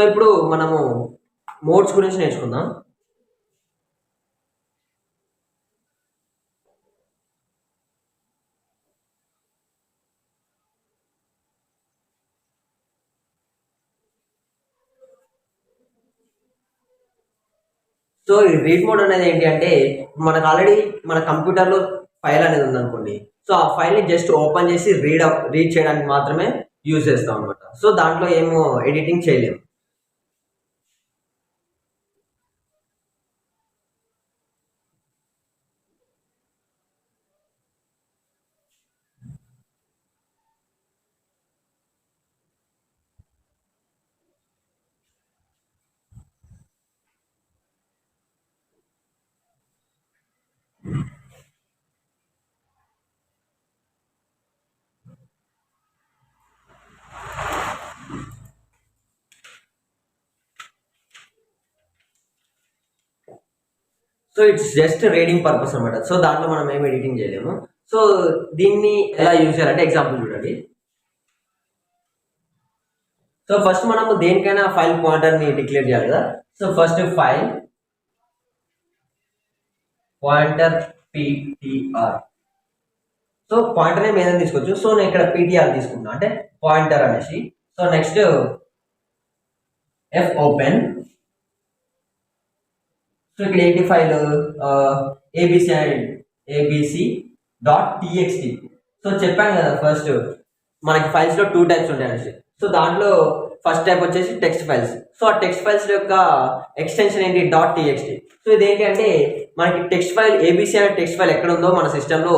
ఇప్పుడు మనము మోడ్స్ గురించి నేర్చుకుందాం. సో ఈ రీడ్ మోడ్ అనేది ఏంటి అంటే మనకు ఆల్రెడీ మన కంప్యూటర్లో ఫైల్ అనేది ఉందనుకోండి. సో ఆ ఫైల్ని జస్ట్ ఓపెన్ చేసి రీడ్ చేయడానికి మాత్రమే యూజ్ చేస్తాం అనమాట. సో దాంట్లో ఏమో ఎడిటింగ్ చేయలేము. So it's just reading purpose అనమాట. సో దాంట్లో మనం ఏం ఎడిటింగ్ చేయలేము. సో దీన్ని ఎలా యూజ్ చేయాలంటే ఎగ్జాంపుల్ చూడండి. సో ఫస్ట్ మనము దేనికైనా ఫైల్ పాయింటర్ని డిక్లేర్ చేయాలి కదా. So first file pointer ptr. So pointer name ఏదైనా తీసుకోవచ్చు. సో నేను ఇక్కడ ptr తీసుకుంటున్నా అంటే పాయింటర్ అనేసి. So next F open. So ఇక్కడ ఏంటి file ABC dot T X T. So చెప్పాను కదా ఫస్ట్ మనకి ఫైల్స్లో 2 టైప్స్ ఉంటాయి అనేసి. సో దాంట్లో ఫస్ట్ టైప్ వచ్చేసి టెక్స్ట్ ఫైల్స్. సో ఆ టెక్స్ట్ ఫైల్స్ యొక్క ఎక్స్టెన్షన్ ఏంటి డాట్ టీఎక్స్టీ. సో ఇదేంటి అంటే మనకి టెక్స్ట్ ఫైల్ ఏబిసి అనే టెక్స్ట్ ఫైల్ ఎక్కడ ఉందో మన సిస్టంలో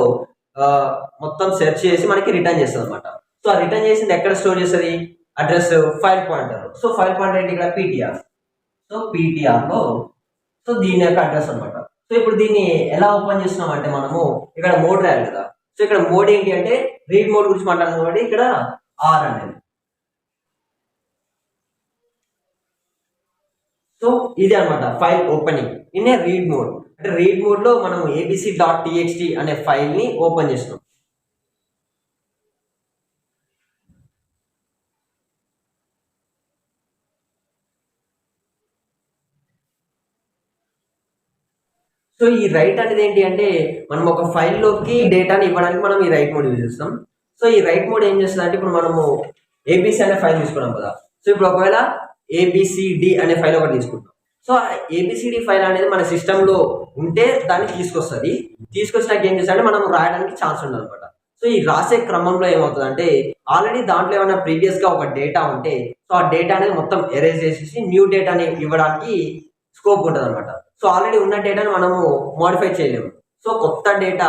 మొత్తం సెర్చ్ చేసి మనకి రిటర్న్ చేస్తుంది అనమాట. సో ఆ రిటర్న్ చేసింది ఎక్కడ స్టోర్ చేస్తుంది? Address file pointer. So file pointer ఏంటి ఇక్కడ ptr. సో ptrలో సో దీని యొక్క అడ్రస్ అనమాట. సో ఇప్పుడు దీన్ని ఎలా ఓపెన్ చేస్తున్నాం అంటే మనము ఇక్కడ మోడ్ రాయాలి కదా. సో ఇక్కడ మోడ్ ఏంటి అంటే రీడ్ మోడ్ గురించి మాట్లాడుతున్నాం కాబట్టి ఇక్కడ ఆర్ అనేది. సో ఇది అనమాట file opening in a read mode. అంటే రీడ్ మోడ్ లో మనం abc.txt అనే ఫైల్ ని ఓపెన్ చేస్తున్నాం. సో ఈ రైట్ అనేది ఏంటి అంటే మనం ఒక ఫైల్లోకి డేటాని ఇవ్వడానికి మనం ఈ రైట్ మోడ్ యూజ్ చేస్తాం. సో ఈ రైట్ మోడ్ ఏం చేస్తుంది అంటే ఇప్పుడు మనము ఏబిసి అనే ఫైల్ తీసుకున్నాం కదా. సో ఇప్పుడు ఒకవేళ ఏబిసిడి అనే ఫైల్ ఒకటి తీసుకుంటాం. సో ఏబిసిడి ఫైల్ అనేది మన సిస్టంలో ఉంటే దాన్ని తీసుకొచ్చినాక ఏం చేస్తారంటే మనం రాయడానికి ఛాన్స్ ఉండదు అనమాట. సో ఈ రాసే క్రమంలో ఏమవుతుంది అంటే ఆల్రెడీ దాంట్లో ఏమైనా ప్రీవియస్గా ఒక డేటా ఉంటే సో ఆ డేటా అనేది మొత్తం ఎరేజ్ చేసేసి న్యూ డేటాని ఇవ్వడానికి స్కోప్ ఉంటుంది అనమాట. సో ఆల్రెడీ ఉన్న డేటాను మనము మోడిఫై చేయలేము. సో కొత్త డేటా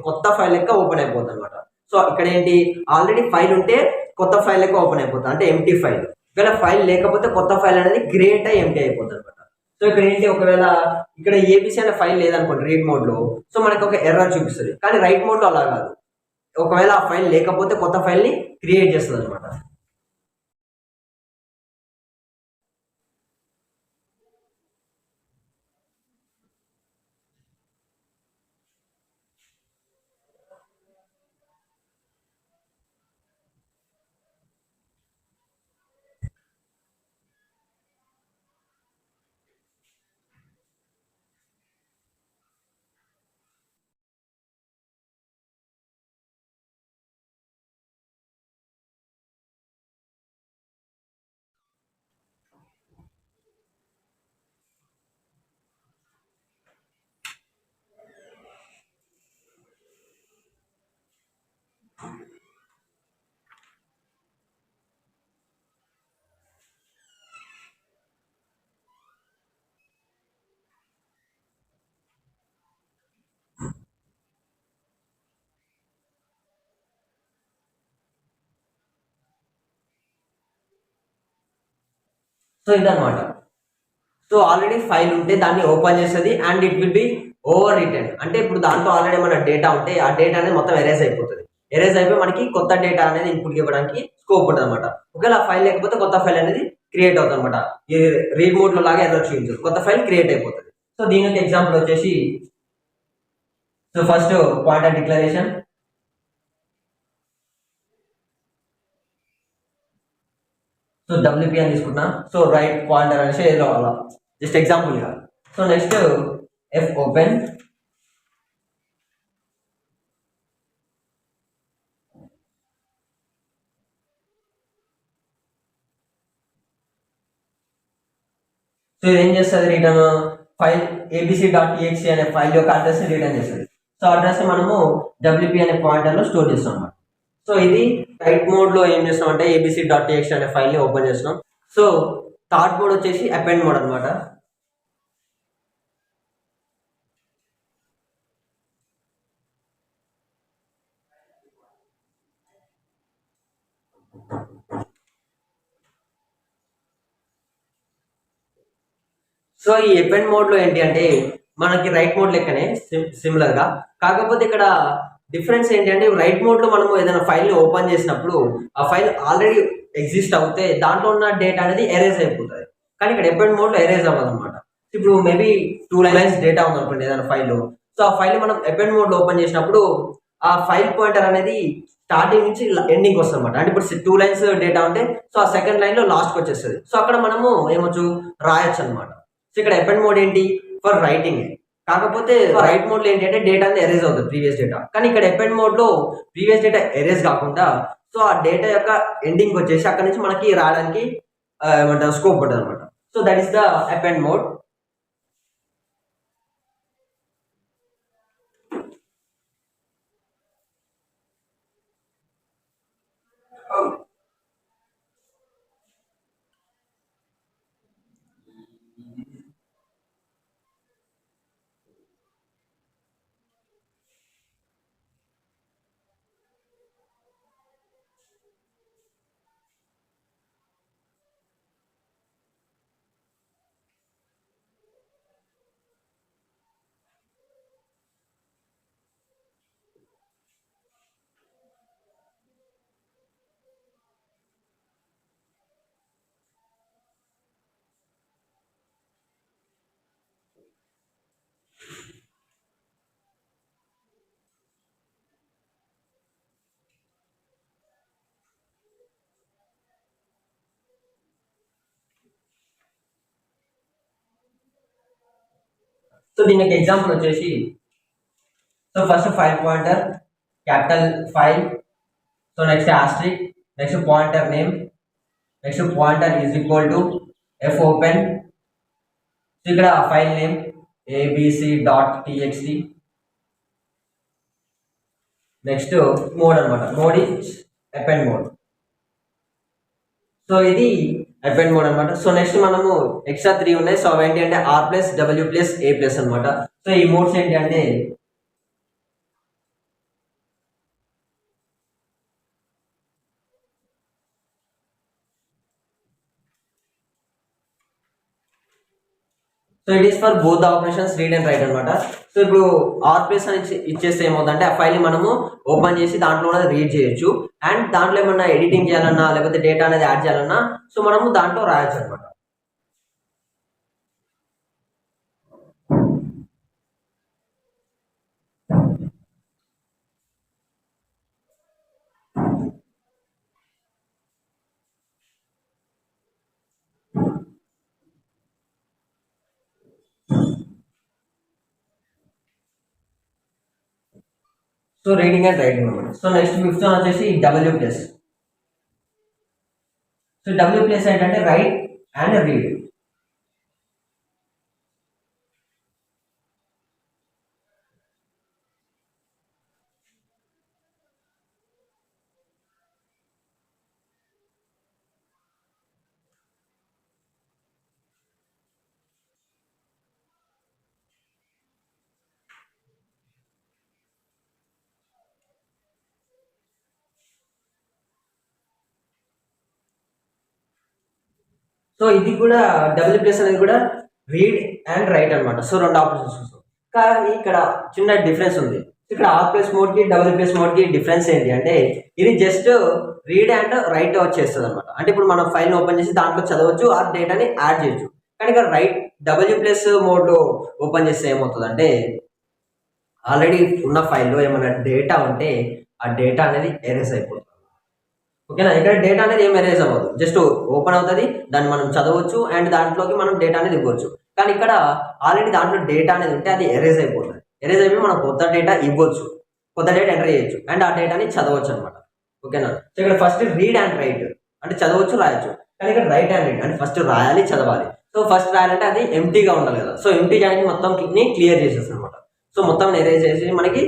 కొత్త ఫైల్ లెక్క ఓపెన్ అయిపోతుంది అనమాట. సో ఇక్కడ ఏంటి ఆల్రెడీ ఫైల్ ఉంటే కొత్త ఫైల్ లెక్క ఓపెన్ అయిపోతుంది అంటే ఎంటీ ఫైల్. ఒకవేళ ఫైల్ లేకపోతే కొత్త ఫైల్ అనేది క్రియేట్ అయ్యి ఎంటీ అయిపోతుంది అనమాట. సో ఇక్కడ ఏంటి ఒకవేళ ఇక్కడ ఏబిసి అనే ఫైల్ లేదనుకోండి రీడ్ మోడ్ లో, సో మనకి ఒక ఎర్రర్ చూపిస్తుంది. కానీ రైట్ మోడ్ లో అలా కాదు. ఒకవేళ ఆ ఫైల్ లేకపోతే కొత్త ఫైల్ ని క్రియేట్ చేస్తుంది అనమాట. సో ఇదనమాట. సో ఆల్రెడీ ఫైల్ ఉంటే దాన్ని ఓపెన్ చేస్తుంది and it will be over return. అంటే ఇప్పుడు దాంట్లో ఆల్రెడీ మన డేటా ఉంటే ఆ డేటా అనేది మొత్తం ఎరేజ్ అయిపోతుంది. ఎరేజ్ అయిపోయి మనకి కొత్త డేటా అనేది ఇన్పుట్ ఇవ్వడానికి స్కోప్ ఉంటుంది అనమాట. ఒకవేళ ఆ ఫైల్ లేకపోతే కొత్త ఫైల్ అనేది క్రియేట్ అవుతుంది అనమాట. ఈ రీడ్ మోడ్ లో లాగా ఎర్రర్ చూపించదు, కొత్త ఫైల్ క్రియేట్ అయిపోతుంది. సో దీని యొక్క ఎగ్జాంపుల్ వచ్చేసి so first pointer declaration. So so WP అని తీసుకున్నా. సో రైట్ పాయింటర్ అనేసి ఏదో అలా జస్ట్ ఎగ్జాంపుల్ గా. So next F open. So ఇది ఏం చేస్తుంది, రిటర్న్ ఫైల్ abc.txt అనే ఫైల్ యొక్క అడ్రస్ ని రిటర్న్ చేస్తుంది. సో అడ్రస్ మనము డబ్ల్యూపీ అనే పాయింటర్ లో స్టోర్ చేస్తాం అన్నమాట. సో ఇది రైట్ మోడ్ లో ఏం చేస్తాం అంటే abc.txt అనే ఫైల్ ని ఓపెన్ చేస్తున్నాం. సో థర్డ్ మోడ్ వచ్చేసి అపెండ్ మోడ్ అనమాట. సో ఈ అపెండ్ మోడ్ లో ఏంటి అంటే మనకి రైట్ మోడ్ లెక్కనే సిమిలర్ గా, కాకపోతే ఇక్కడ డిఫరెన్స్ ఏంటి అంటే రైట్ మోడ్ లో మనము ఏదైనా ఫైల్ ని ఓపెన్ చేసినప్పుడు ఆ ఫైల్ ఆల్రెడీ ఎగ్జిస్ట్ అవుతే దాంట్లో ఉన్న డేటా అనేది ఎరేజ్ అయిపోతుంది. కానీ ఇక్కడ అపెండ్ మోడ్ లో ఎరేజ్ అవ్వదు అనమాట. ఇప్పుడు మేబీ 2 లైన్స్ డేటా ఉంది అనుకోండి ఏదైనా ఫైల్. సో ఆ ఫైల్ మనం అపెండ్ మోడ్ లో ఓపెన్ చేసినప్పుడు ఆ ఫైల్ పాయింటర్ అనేది స్టార్టింగ్ నుంచి ఎండింగ్ వస్తుంది అనమాట. అంటే ఇప్పుడు 2 లైన్స్ డేటా ఉంటే సో ఆ సెకండ్ లైన్ లో లాస్ట్ వచ్చేస్తుంది. సో అక్కడ మనము ఏమొచ్చు రాయొచ్చు అనమాట. సో ఇక్కడ అపెండ్ మోడ్ ఏంటి ఫర్ రైటింగ్, కాకపోతే రైట్ మోడ్ లో ఏంటి అంటే డేటా అనేది ఎరేజ్ అవుతుంది ప్రీవియస్ డేటా. కానీ ఇక్కడ అపెండ్ మోడ్ లో ప్రీవియస్ డేటా ఎరేజ్ కాకుండా సో ఆ డేటా యొక్క ఎండింగ్ వచ్చేసి అక్కడ నుంచి మనకి రాయడానికి ఏమంటారు స్కోప్ ఉంటుంది అనమాట. So that is the append mode. So దీనికి ఎగ్జాంపుల్ వచ్చేసి so first file pointer capital file, so next asterisk, next pointer name, next pointer is equal to F open. So ఇక్కడ file name abc.txt. Next mode అనమాట, mode is append mode. So ఇది append mode అనమాట. So next మనము extra 3 ఉన్నాయి. So అవి ఏంటి అంటే R plus W plus A plus అనమాట. సో ఈ మోడ్స్ ఏంటి అంటే so it is for both the operations read and write అనమాట. సో ఇప్పుడు ఆర్ ప్లస్ అని ఇచ్చేస్తే ఏమవుతుందంటే ఆ ఫైల్ ని మనము ఓపెన్ చేసి దాంట్లో రీడ్ చేయొచ్చు, అండ్ దాంట్లో ఏమన్నా ఎడిటింగ్ చేయాలన్నా లేకపోతే డేటా అనేది యాడ్ చేయాలన్నా సో మనము దాంట్లో రాయొచ్చు అనమాట. సో రీడింగ్ అండ్ రైటింగ్ అనమాట. సో నెక్స్ట్ ఫిఫ్త్ వచ్చేసి W plus. So W plus ఏంటంటే రైట్ అండ్ రీడ్. సో ఇది కూడా డబ్ల్యూ ప్లస్ అనేది కూడా రీడ్ అండ్ రైట్ అనమాట. సో 2 ఆపరేషన్స్ వస్తాయి. కానీ ఇక్కడ చిన్న డిఫరెన్స్ ఉంది. ఇక్కడ ఆర్ ప్లస్ మోడ్ కి డబ్ల్యూ ప్లస్ మోడ్ కి డిఫరెన్స్ ఏంటి అంటే ఇది జస్ట్ రీడ్ అండ్ రైట్ వచ్చేస్తుంది అనమాట. అంటే ఇప్పుడు మనం ఫైల్ ఓపెన్ చేసి దాంట్లో చదవచ్చు, ఆ డేటాని యాడ్ చేయొచ్చు. కానీ ఇక్కడ రైట్ డబ్ల్యూ ప్లస్ మోడ్ లో ఓపెన్ చేస్తే ఏమవుతుంది అంటే ఆల్రెడీ ఉన్న ఫైల్లో ఏమైనా డేటా ఉంటే ఆ డేటా అనేది ఎరేస్ అయిపోతుంది. ఓకేనా. ఇక్కడ డేటా అనేది ఏం ఎరేజ్ అవ్వదు, జస్ట్ ఓపెన్ అవుతుంది, దాన్ని మనం చదవచ్చు అండ్ దాంట్లోకి మనం డేటా అనేది ఇవ్వచ్చు. కానీ ఇక్కడ ఆల్రెడీ దాంట్లో డేటా అనేది ఉంటే అది ఎరేజ్ అయిపోతుంది. ఎరేజ్ అయిపోయి మనం కొత్త డేటా ఇవ్వచ్చు, కొత్త డేటా ఎంటర్ చేయొచ్చు అండ్ ఆ డేటాని చదవచ్చు అనమాట. ఓకేనా. సో ఇక్కడ ఫస్ట్ రీడ్ అండ్ రైట్ అంటే చదవచ్చు రాయొచ్చు, కానీ ఇక్కడ రైట్ అండ్ రీడ్ అంటే ఫస్ట్ రాయాలి చదవాలి. సో ఫస్ట్ రాయాలంటే అది ఎంటీగా ఉండాలి కదా. సో ఎంటీ అనేది మొత్తం క్లియర్ చేసేస్తుంది అనమాట. సో మొత్తం ఎరేజ్ చేసి మనకి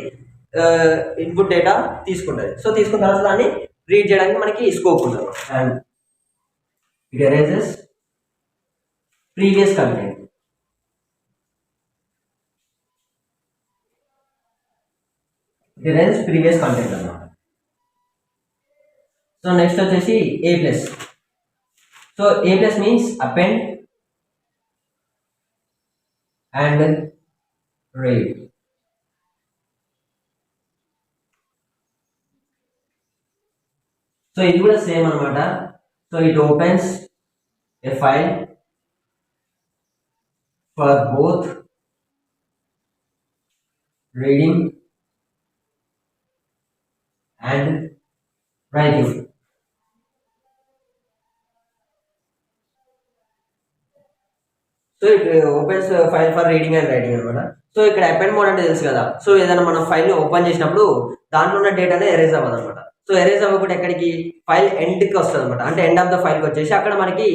ఇన్పుట్ డేటా తీసుకుంటుంది. సో తీసుకున్న తర్వాత దాన్ని రీడ్ చేయడానికి మనకి స్కోప్ ఉంటుంది and it erases previous content. It erases previous content అన్నమాట. సో నెక్స్ట్ వచ్చేసి A plus. So A plus means append and read. So ఇది కూడా సేమ్ అనమాట. So it opens a file for both reading and writing. So it opens file for reading and writing అనమాట. So ఇక్కడ append mode అంటే తెలుసు కదా. So ఏదైనా మనం ఫైల్ ని ఓపెన్ చేసినప్పుడు దాంట్లో ఉన్న డేటానే ఎరేజ్ అవ్వదు అనమాట. సో ఎరేజ్ అవ్వకుండా ఎక్కడికి ఫైల్ ఎండ్కి వస్తుంది అనమాట. అంటే ఎండ్ ఆఫ్ ద ఫైల్కి వచ్చేసి అక్కడ మనకి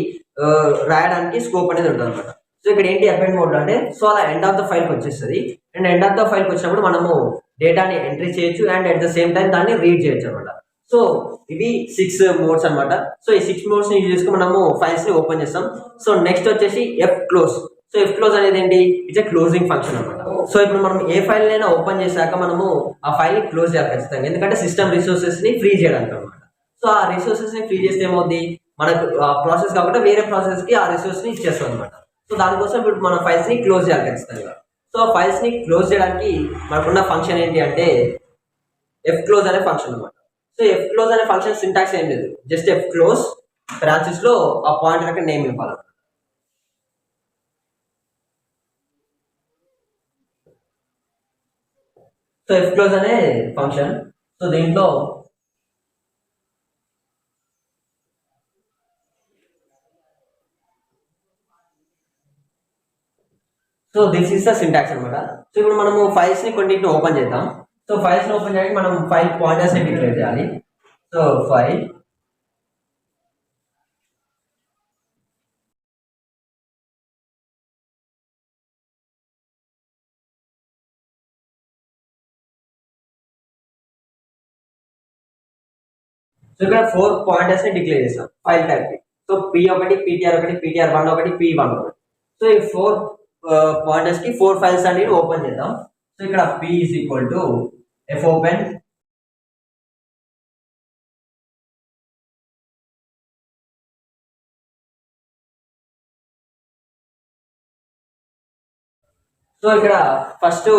రాయడానికి స్కోప్ అనేది ఉంటుంది అనమాట. సో ఇక్కడ ఏంటి అపెండ్ మోడ్ అంటే, సో అలా ఎండ్ ఆఫ్ ద ఫైల్కి వచ్చేస్తుంది అండ్ ఎండ్ ఆఫ్ ద ఫైల్కి వచ్చినప్పుడు మనము డేటాని ఎంట్రీ చేయొచ్చు and at the same time దాన్ని రీడ్ చేయొచ్చు అనమాట. సో ఇవి 6 మోడ్స్ అనమాట. సో ఈ 6 మోడ్స్ ని యూజ్ చేసుకుని మనము ఫైల్స్ ని ఓపెన్ చేస్తాం. సో నెక్స్ట్ వచ్చేసి F close. So F close అనేది ఏంటి, ఇట్స్ క్లోజింగ్ ఫంక్షన్ అనమాట. సో ఇప్పుడు మనం ఏ ఫైల్ అయినా ఓపెన్ చేశాక మనము ఆ ఫైల్ ని క్లోజ్ చేయాలి ఖచ్చితంగా, ఎందుకంటే సిస్టమ్ రిసోర్సెస్ ని ఫ్రీ చేయడానికి అనమాట. సో ఆ రిసోర్సెస్ ని ఫ్రీ చేస్తే ఏమవుతుంది, మనకు ఆ ప్రాసెస్ కాకుండా వేరే ప్రాసెస్ కి ఆ రిసోర్స్ ని ఇచ్చేస్తాం అనమాట. సో దానికోసం ఇప్పుడు మన ఫైల్స్ ని క్లోజ్ చేయాలి ఖచ్చితంగా. సో ఆ ఫైల్స్ ని క్లోజ్ చేయడానికి మనకున్న ఫంక్షన్ ఏంటి అంటే ఎఫ్ క్లోజ్ అనే ఫంక్షన్ అనమాట. సో ఎఫ్ క్లోజ్ అనే ఫంక్షన్ సింటాక్స్ ఏం లేదు, జస్ట్ ఎఫ్ క్లోజ్ బ్రాంచెస్ లో ఆ పాయింటర్ నేమ్ ఇవ్వాలి. సో ఎఫ్ క్లోజ్ అనే ఫంక్షన్. సో దీంట్లో so this is the syntax అనమాట. సో ఇప్పుడు మనము ఫైల్స్ ని కొన్నింటిని ఓపెన్ చేద్దాం. సో ఫైల్స్ ని ఓపెన్ చేయడానికి మనం ఫైల్ పాయింటర్స్ ని డిక్లేర్ చేయాలి. సో ఫైల్ సో ఇక్కడ 4 పాయింటర్స్ ని డిక్లేర్ చేస్తాం ఫైల్ టైప్ కి. So P1, PTR1, PTR1, P1. So ఈ 4 పాయింటర్స్ కి 4 ఫైల్స్ అనేది ఓపెన్ చేద్దాం. సో ఇక్కడ P is equal to F open so ఇక్కడ ఫస్ట్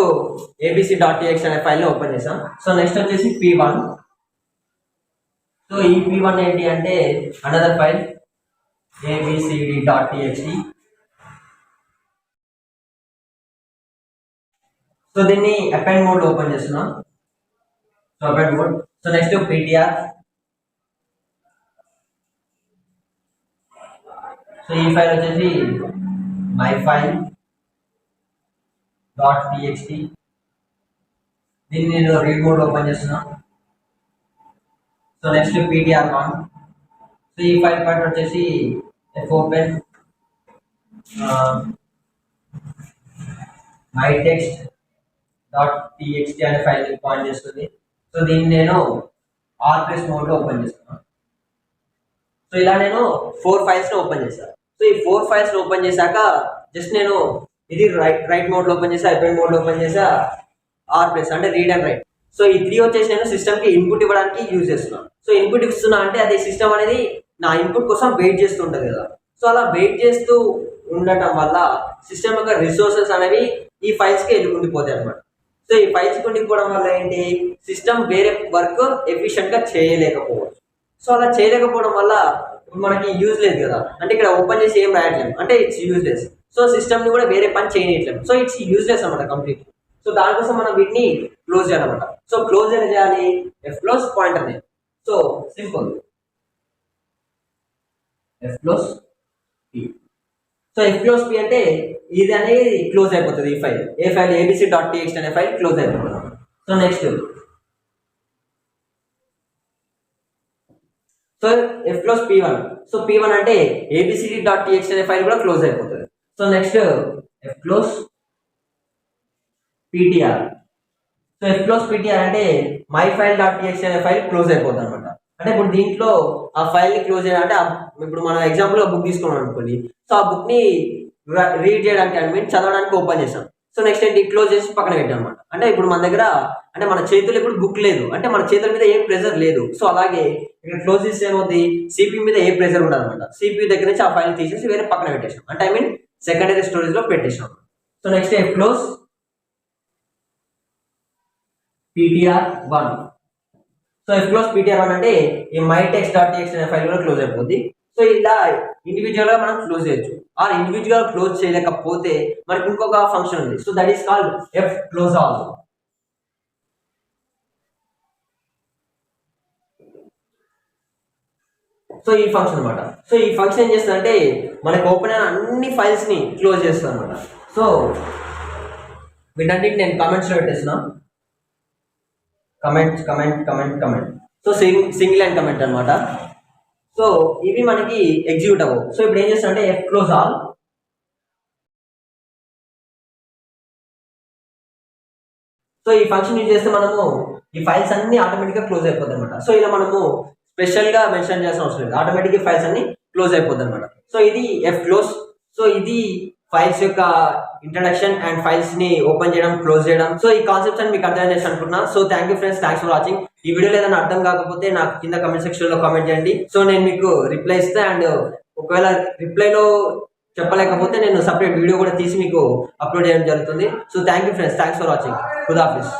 abc.txt అనే ఫైల్ ని ఓపెన్ చేసాం. సో నెక్స్ట్ వచ్చేసి P1. సో ఈ P1 ఏంటి అంటే అనదర్ ఫైల్ abcd.txt. సో దీన్ని అపెండ్ మోడ్ ఓపెన్ చేస్తున్నాం. So append mode. So next ptr. So ఈ ఫైల్ వచ్చేసి మై ఫైల్ .txt. దీన్ని నేను రీడ్ మోడ్ ఓపెన్ చేస్తున్నా. So next ptr1. సో ఈ ఫైల్ పార్ట్ వచ్చేసి fopen mytext.txt అనే ఫైల్ పాయింట్ చేస్తుంది. సో దీన్ని నేను ఆర్ప్రెస్ మోడ్ లో ఓపెన్ చేస్తున్నాను. సో ఇలా నేను 4 ఫైల్స్ ని ఓపెన్ చేశాను. సో ఈ 4 ఫైల్స్ ని ఓపెన్ చేశాక జస్ట్ నేను ఇది రైట్ మోడ్ లో ఓపెన్ చేసా, అపెండ్ మోడ్ లో ఓపెన్ చేసా, ఆర్ప్రెస్ అంటే రీడ్ అండ్ రైట్. సో ఈ 3 వచ్చేసి నేను సిస్టమ్ కి ఇన్పుట్ ఇవ్వడానికి యూజ్ చేస్తున్నాను. సో ఇన్పుట్ ఇస్తున్నా అంటే అది సిస్టమ్ అనేది నా ఇన్పుట్ కోసం వెయిట్ చేస్తూ ఉంటుంది కదా. సో అలా వెయిట్ చేస్తూ ఉండటం వల్ల సిస్టమ్ యొక్క రిసోర్సెస్ అనేవి ఈ ఫైల్స్ కి ఉండిపోతాయి అనమాట. సో ఈ ఫైల్స్ ఉండిపోవడం వల్ల ఏంటి, సిస్టమ్ వేరే వర్క్ ఎఫిషియెంట్ గా చేయలేకపోవచ్చు. సో అలా చేయలేకపోవడం వల్ల మనకి యూజ్ లేదు కదా, అంటే ఇక్కడ ఓపెన్ చేసి ఏం రాయట్లేము అంటే ఇట్స్ యూజ్లెస్. సో సిస్టమ్ ని కూడా వేరే పని చేయట్లేము. సో ఇట్స్ యూజ్లెస్ అనమాట కంప్లీట్. సో దానికోసం మనం వీటిని క్లోజ్ చేయాలన్నమాట. సో క్లోజ్ ఎలా చేయాలి, F close pointer name. So simple F close P. So F close P అంటే ఇది అనేది క్లోజ్ అయిపోతుంది. ఈ file a file ABC dot TXT అనే ఫైల్ క్లోజ్ అయిపోతుంది. So next so F close P one. So P one అంటే ఏబిసిడి డాట్ టీఎక్స్టీ అనే file కూడా క్లోజ్ అయిపోతుంది. So next F close PTR. So F close PTR అంటే my file dot TXT అనే file close అయిపోతుంది అనమాట. అంటే ఇప్పుడు దీంట్లో ఆ ఫైల్ ని క్లోజ్ చేయాలంటే ఇప్పుడు మనం ఎగ్జాంపుల్ బుక్ తీసుకున్నాం అనుకోండి. సో ఆ బుక్ ని రీడ్ చేయడానికి ఐ మీన్ చదవడానికి ఓపెన్ చేసాం. సో నెక్స్ట్ ఏంటి క్లోజ్ చేసి పక్కన పెట్టాం అనమాట. అంటే ఇప్పుడు మన దగ్గర అంటే మన చేతులు ఇప్పుడు బుక్ లేదు, అంటే మన చేతుల మీద ఏ ప్రెజర్ లేదు. సో అలాగే ఇక్కడ క్లోజ్ చేస్తే ఏమవుతుంది, సిపియు మీద ఏ ప్రెజర్ ఉండదు అనమాట. సిపియు దగ్గర నుంచి ఆ ఫైల్ తీసేసి వేరే పక్కన పెట్టేసాం, అంటే ఐ మీన్ సెకండరీ స్టోరేజ్ లో పెట్టేసాం. So next F close ptr1. So F close ptr1 అంటే ఈ mytext.txt అనే ఫైల్ కూడా క్లోజ్ అయిపోద్ది. సో ఇలా ఇండివిజువల్ గా మనం క్లోజ్ చేయొచ్చు. ఆ ఇండివిజువల్ క్లోజ్ చేయలేకపోతే మనకి ఇంకొక ఫంక్షన్ ఉంది. So that is called F close all. So ఈ ఫంక్షన్ అనమాట. సో ఈ ఫంక్షన్ ఏం చేస్తుందంటే మనకి ఓపెన్ అయిన అన్ని ఫైల్స్ ని క్లోజ్ చేస్తుంది అనమాట. సో వీటన్నిటి నేను కామెంట్స్ లో పెట్టేస్తున్నా. Comment. So single line comment అనమాట. సో ఇవి మనకి ఎగ్జిక్యూట్ అవ్వవు. సో ఇప్పుడు ఏం చేస్తామంటే ఎఫ్ క్లోజ్ ఆల్. సో ఈ ఫంక్షన్ యూజ్ చేస్తే మనము ఈ ఫైల్స్ అన్ని ఆటోమేటిక్ గా క్లోజ్ అయిపోతాయి అనమాట. సో ఇలా మనము స్పెషల్ గా మెన్షన్ చేయాల్సిన అవసరం లేదు, ఆటోమేటిక్ ఫైల్స్ అన్ని క్లోజ్ అయిపోతాయి అనమాట. సో ఇది ఎఫ్ క్లోజ్. సో ఇది ఫైల్స్ యొక్క ఇంట్రడక్షన్ అండ్ ఫైల్స్ ని ఓపెన్ చేయడం, క్లోజ్ చేయడం. సో ఈ కాన్సెప్ట్స్ అని మీకు అర్థం చేసి అనుకుంటున్నా. So thank you friends, thanks for watching. ఈ వీడియోలో ఏదైనా అర్థం కాకపోతే నాకు కింద కమెంట్ సెక్షన్ లో కామెంట్ చేయండి. సో నేను మీకు రిప్లై ఇస్తే, అండ్ ఒకవేళ రిప్లైలో చెప్పలేకపోతే నేను సపరేట్ వీడియో కూడా తీసి మీకు అప్లోడ్ చేయడం జరుగుతుంది. So thank you friends, thanks for watching. ఖుదాఫిజ్.